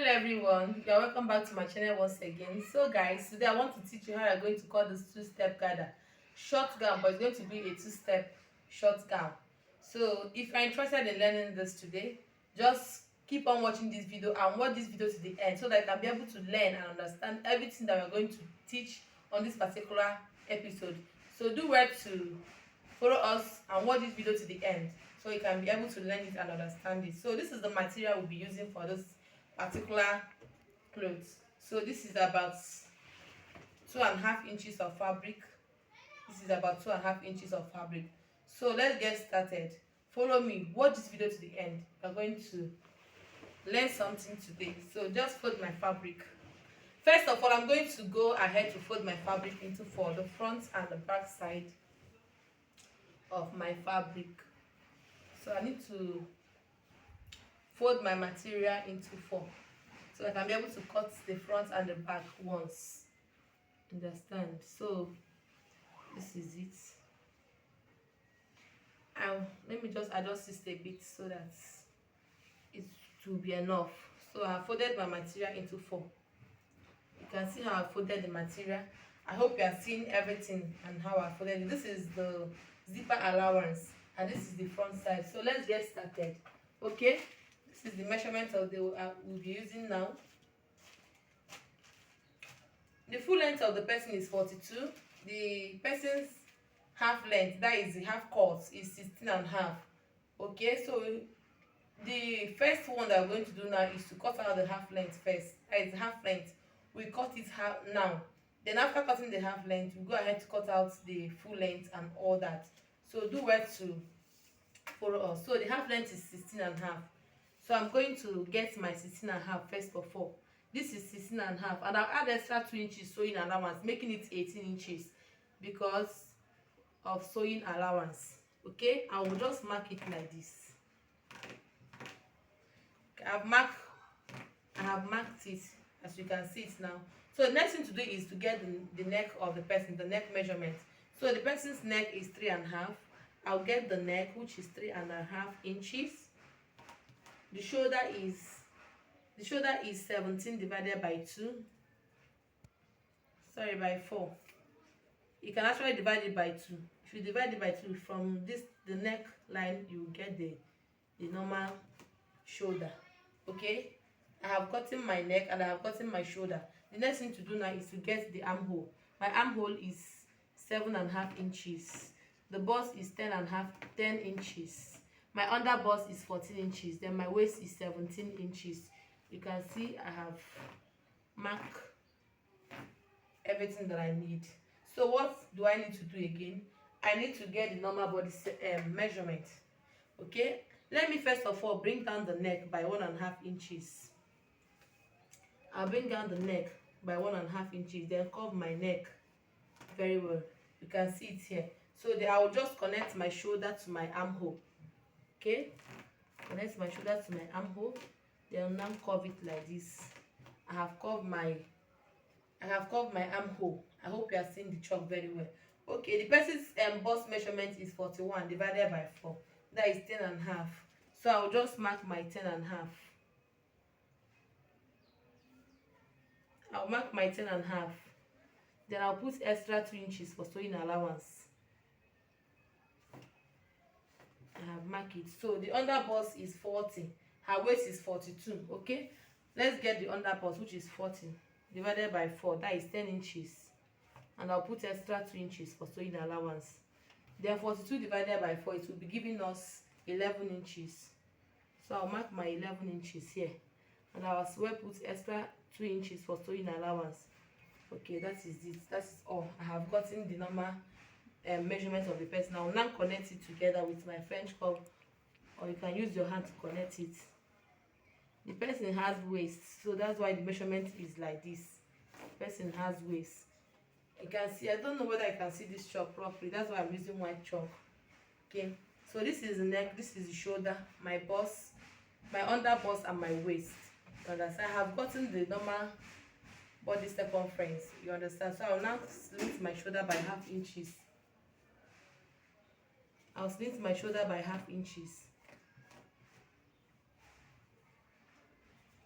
everyone, you're welcome back to my channel once again. So guys, today I want to teach you how you're going to cut this two-step gather short gown, but it's going to be a two-step short gown. So if you're interested in learning this today, just keep on watching this video and watch this video to the end so that you can be able to learn and understand everything that we're going to teach on this particular episode. So do well to follow us and watch this video to the end so you can be able to learn it and understand it. So this is the material we'll be using for this particular clothes. So this is about 2.5 inches of fabric. This is about 2.5 inches of fabric. So let's get started. Follow me, watch this video to the end. We're going to learn something today. So just fold my fabric. First of all, I'm going to go ahead to fold my fabric into four, the front and the back side of my fabric. So I need to fold my material into four so I can be able to cut the front and the back once. Understand? So this is it. Let me just adjust this a bit so that it will be enough. So I folded my material into four. You can see how I folded the material. I hope you are seeing everything and how I folded it. This is the zipper allowance and this is the front side. So let's get started. Okay, this is the measurement of the we'll be using now. The full length of the person is 42. The person's half length, that is the half cut, is 16.5. Okay, so the first one that we're going to do now is to cut out the half length first. That is half length. We cut it half now. Then after cutting the half length, we go ahead to cut out the full length and all that. So do well to follow us. So the half length is 16.5. So I'm going to get my 16.5 first of all. This is 16.5 and I'll add extra 2 inches sewing allowance, making it 18 inches because of sewing allowance. Okay, I will just mark it like this. I have marked it as you can see it now. So the next thing to do is to get the neck of the person, the neck measurement. So the person's neck is 3.5. I'll get the neck, which is 3.5 inches. The shoulder is 17 divided by 2. Sorry, by 4. You can actually divide it by 2. If you divide it by 2 from the neck line, you will get the normal shoulder. Okay, I have gotten my neck and I have gotten my shoulder. The next thing to do now is to get the armhole. My armhole is 7.5 inches. The bust is 10 inches. My under bust is 14 inches. Then my waist is 17 inches. You can see I have marked everything that I need. So what do I need to do again? I need to get the normal body measurement. Okay, let me first of all bring down the neck by 1.5 inches. I'll bring down the neck by 1.5 inches, then curve my neck very well. You can see it here. So I will just connect my shoulder to my armhole. Okay, connect my shoulder to my armhole, then now curve it like this. I have curved my armhole. I hope you are seeing the chalk very well. Okay, the person's bust measurement is 41 divided by 4. That is 10.5. So I will just mark my 10.5. I'll mark my 10.5. Then I'll put extra 2 inches for sewing allowance. I have marked it. So the under bust is 40. Her waist is 42. Okay, let's get the under bust, which is 40 divided by 4. That is 10 inches. And I'll put extra 2 inches for sewing allowance. Then 42 divided by 4, it will be giving us 11 inches. So I'll mark my 11 inches here. And I'll as well put extra 2 inches for sewing allowance. Okay, that is it. That is all. I have gotten the normal measurement of the person. I will now connect it together with my French curve, or you can use your hand to connect it. The person has waist, so that's why the measurement is like this. The person has waist. You can see, I don't know whether I can see this chalk properly. That's why I'm using white chalk. Okay, so this is the neck, this is the shoulder, my bust, my under bust, and my waist. You understand? I have gotten the normal body circumference. You understand? So I'll now slit my shoulder by 0.5 inches. I'll slit my shoulder by 0.5 inches.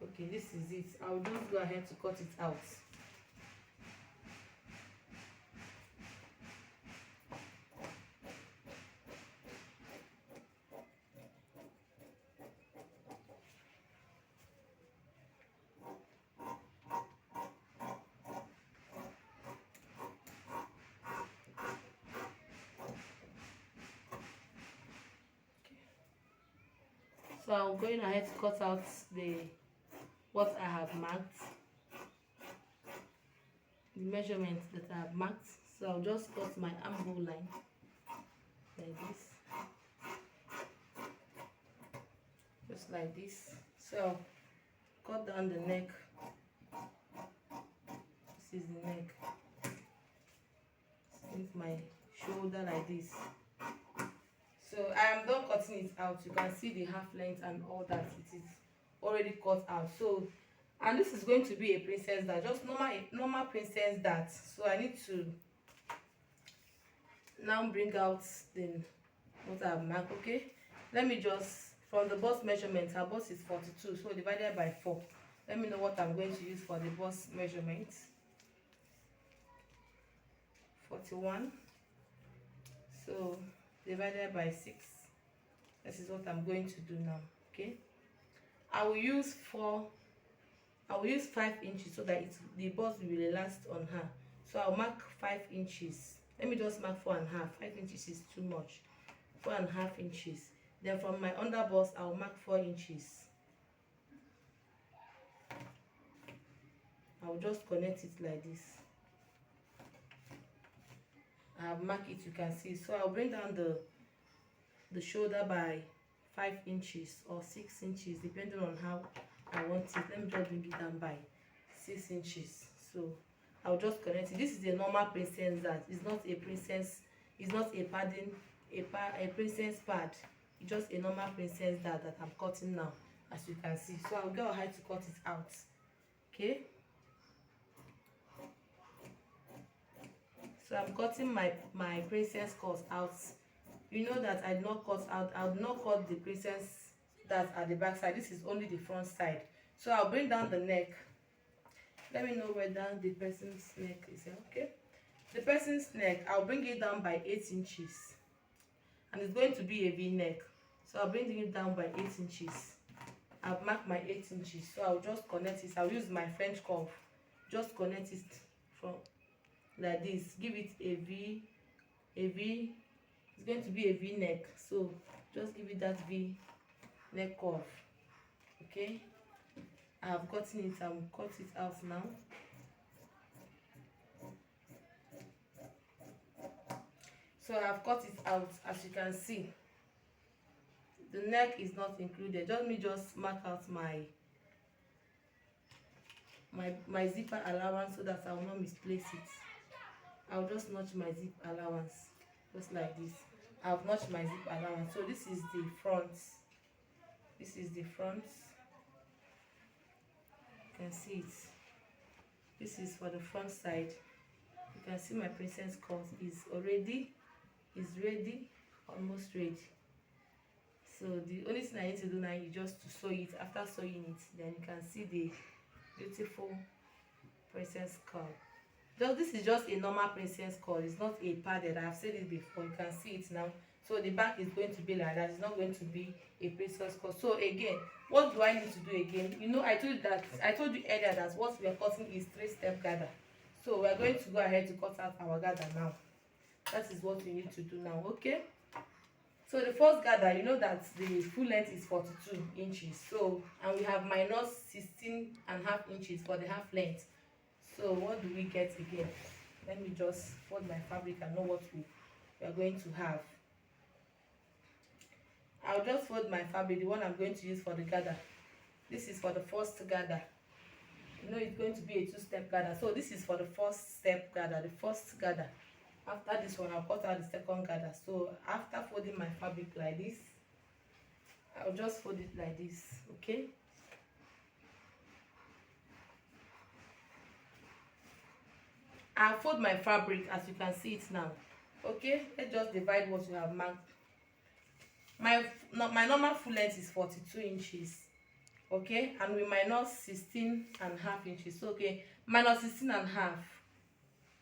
Okay, this is it. I'll just go ahead to cut it out. So I'm going ahead to cut out the what I have marked, the measurement that I have marked. So I'll just cut my armhole line like this, just like this. So cut down the neck. This is the neck. Since my shoulder like this. So I am done cutting it out. You can see the half length and all that. It is already cut out. So, and this is going to be a princess dart, just normal princess dart. So I need to now bring out the what I've marked. Okay, let me just, from the bust measurement, her bust is 42, so divided by 4. Let me know what I'm going to use for the bust measurement. 41. So divided by 6. This is what I'm going to do now. Okay, I will use 5 inches so that the bust will last on her. So I'll mark 5 inches. Let me just mark 4.5. 5 inches is too much. 4.5 inches. Then from my under bust, I'll mark 4 inches. I'll just connect it like this. I've marked it, you can see. So I'll bring down the shoulder by 5 inches or 6 inches, depending on how I want it. Let me just bring it down by 6 inches. So I'll just connect it. This is a normal princess dart. It's not a princess, it's not a padding, a princess pad. It's just a normal princess dart that I'm cutting now, as you can see. So I'll go ahead to cut it out. Okay, so I'm cutting my princess cut out. You know that I did not cut the princess that at the back side. This is only the front side. So I'll bring down the neck. Let me know where down the person's neck is. Okay, the person's neck, I'll bring it down by 8 inches, and it's going to be a V-neck. So I'll bring it down by 8 inches. I've marked my 8 inches. So I'll just connect it. I'll use my French curve. Just connect it from like this. Give it a V. It's going to be a V-neck. So just give it that V-neck curve. Okay, I have gotten it. I'll cut it out now. So I have cut it out. As you can see, the neck is not included. Just mark out my zipper allowance so that I will not misplace it. I'll just notch my zip allowance just like this. I've notched my zip allowance. So this is the front. This is the front. You can see it. This is for the front side. You can see my princess cut is ready, almost ready. So the only thing I need to do now is just to sew it. After sewing it, then you can see the beautiful princess cut. This is just a normal princess cut. It's not a padded. I've said it before. You can see it now. So the back is going to be like that. It's not going to be a princess cut. So again, what do I need to do again? You know, I told you earlier that what we are cutting is 3-step gather. So we are going to go ahead to cut out our gather now. That is what we need to do now. Okay, so the first gather, you know that the full length is 42 inches. So, and we have minus 16.5 inches for the half length. So what do we get again? Let me just fold my fabric and know what we are going to have. I'll just fold my fabric, the one I'm going to use for the gather. This is for the first gather. You know, it's going to be a 2-step gather. So this is for the first step gather, the first gather. After this one, I'll cut out the second gather. So after folding my fabric like this, I'll just fold it like this. Okay, I'll fold my fabric as you can see it now. Okay, let's just divide what you have marked. My normal full length is 42 inches. okay, and we minus 16.5 inches. So okay, minus 16.5,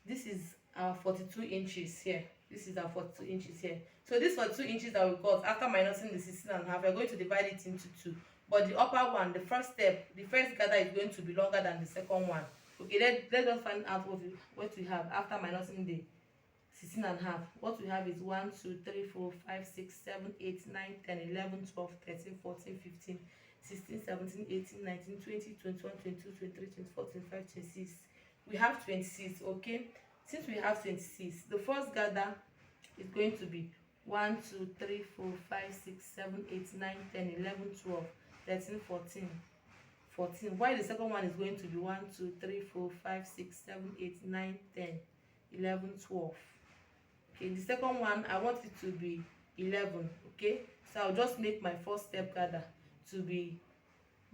this is our 42 inches here. This is our 42 inches here. So this 42 inches that we got after minusing the 16.5, we're going to divide it into two. But the upper one, the first step, the first gather is going to be longer than the second one. Okay, let us find out what we have after minusing the 16.5. What we have is 1 2 3 4 5 6 7 8 9 10 11 12 13 14 15 16 17 18 19 20 21 22 23 24 25 26. We have 26. Okay, since we have 26, the first gather is going to be 1 2 3 4 5 6 7 8 9 10 11 12 13 14 14, while the second one is going to be 1 2 3 4 5 6 7 8 9 10 11 12. Okay, the second one I want it to be 11. Okay, so I'll just make my first step gather to be,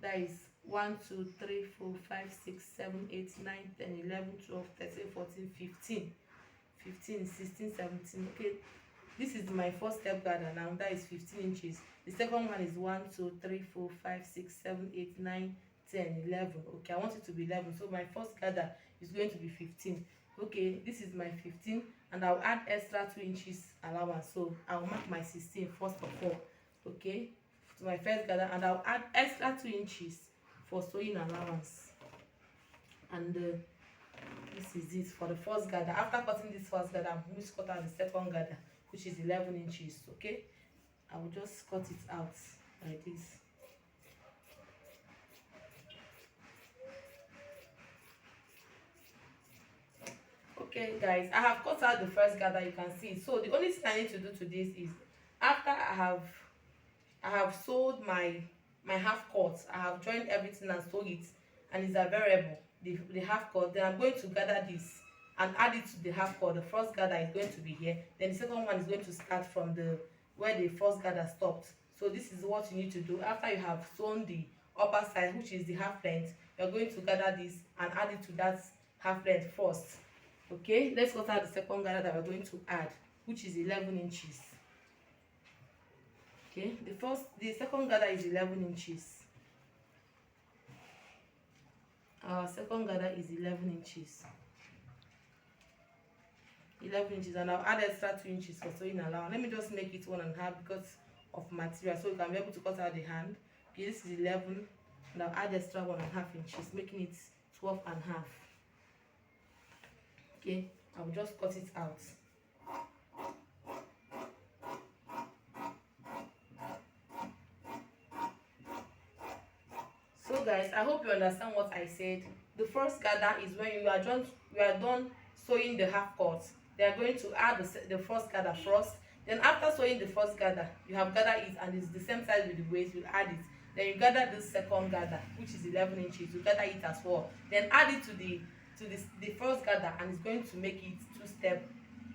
that is 1 2 3 4 5 6 7 8 9 10 11 12 13 14 15 15 16 17. Okay, this is my first step gather now, that is 15 inches. The second one is 1 2 3 4 5 6 7 8 9 10 11. Okay, I want it to be 11, so my first gather is going to be 15. Okay, this is my 15, and I'll add extra 2 inches allowance, so I'll mark my 16 first of all. Okay, to my first gather, and I'll add extra 2 inches for sewing allowance. And this is it for the first gather. After cutting this first gather, I'm going to cut out the second gather, which is 11 inches. Okay, I will just cut it out like this. Okay guys, I have cut out the first gather, you can see. So the only thing I need to do to this is, after I have sewed my half cut, I have joined everything and sewed it, and it's a variable, the half cut. Then I'm going to gather this and add it to the half cut. The first gather is going to be here, then the second one is going to start from the where the first gather stopped. So this is what you need to do after you have sewn the upper side, which is the half length. You're going to gather this and add it to that half length first. Okay, let's cut out the second gather that we're going to add, which is 11 inches. Okay, the second gather is 11 inches. Our second gather is 11 inches. 11 inches, and I'll add extra 2 inches for sewing allowance. Let me just make it 1.5 because of material, so you can be able to cut out the hand. Okay, this is 11, and I'll add extra 1.5 inches, making it 12.5. Okay, I'll just cut it out. So guys, I hope you understand what I said. The first gather is when you are done sewing the half cut. They are going to add the first gather first. Then after sewing the first gather, you have gathered it and it's the same size with the waist, you add it. Then you gather the second gather, which is 11 inches. You gather it as well. Then add it to the first gather, and it's going to make it two-step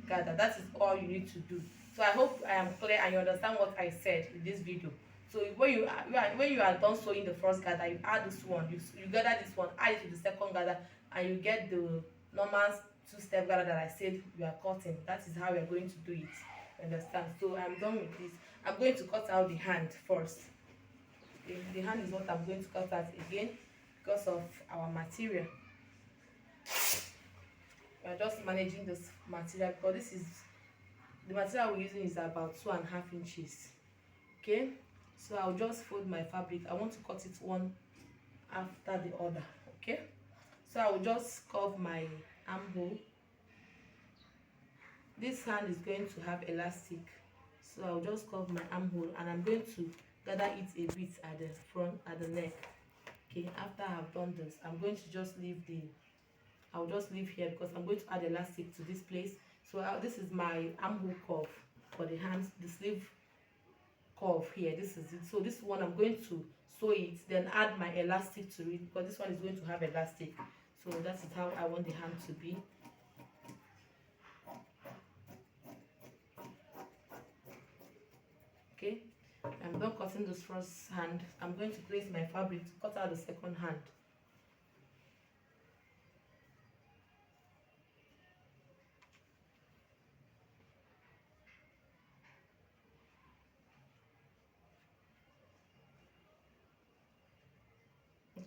gather. That is all you need to do. So I hope I am clear and you understand what I said in this video. So when you are done sewing the first gather, you add this one, you gather this one, add it to the second gather, and you get the normal two-step gather that I said you are cutting. That is how we are going to do it. Understand? So I'm done with this. I'm going to cut out the hand first. Okay, the hand is what I'm going to cut out again because of our material. We are just managing this material because this is the material we're using is about 2.5 inches. Okay, so I'll just fold my fabric. I want to cut it one after the other. Okay, so I will just curve my armhole. This hand is going to have elastic, so I'll just curve my armhole, and I'm going to gather it a bit at the front, at the neck. Okay, after I have done this, I'm going to just leave I'll just leave here because I'm going to add elastic to this place. So this is my armhole curve for the hands, the sleeve curve here. This is it. So this one I'm going to sew it, then add my elastic to it because this one is going to have elastic. So that is how I want the hand to be. Okay, I'm done cutting this first hand. I'm going to place my fabric to cut out the second hand.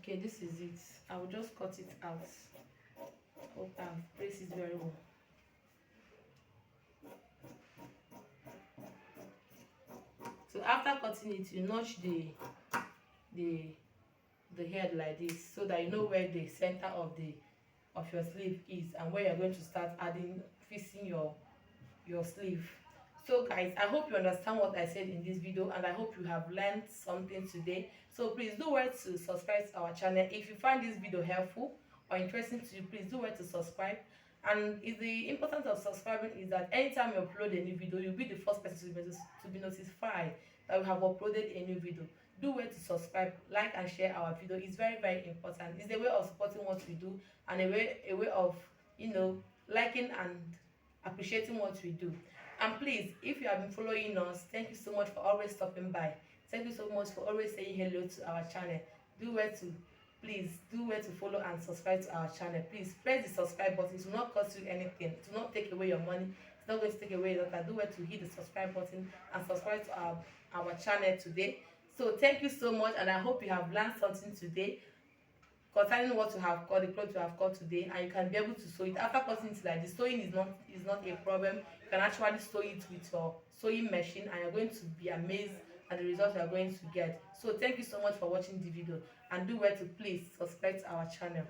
Okay, this is it. I will just cut it out. Hope I've placed it very well. So after cutting it, you notch the the head like this, so that you know where the center of your sleeve is and where you're going to start adding fixing your sleeve. So guys, I hope you understand what I said in this video, and I hope you have learned something today. So please do well to subscribe to our channel. If you find this video helpful or interesting to you, please do well to subscribe. And is the importance of subscribing is that anytime you upload a new video, you'll be the first person to be notified that we have uploaded a new video. Do well to subscribe, like and share our video. It's very, very important. It's a way of supporting what we do, and a way of, liking and appreciating what we do. And please, if you have been following us, thank you so much for always stopping by. Thank you so much for always saying hello to our channel. Do well to Please do well to follow and subscribe to our channel. Please press the subscribe button. It will not cost you anything. It will not take away your money. It's not going to take away your data. Do well to hit the subscribe button and subscribe to our channel today. So thank you so much, and I hope you have learned something today concerning what you have cut, the cloth you have cut today, and you can be able to sew it. After cutting it like this, sewing is not a problem. You can actually sew it with your sewing machine, and you're going to be amazed at the results you are going to get. So thank you so much for watching the video, and do well to please subscribe to our channel.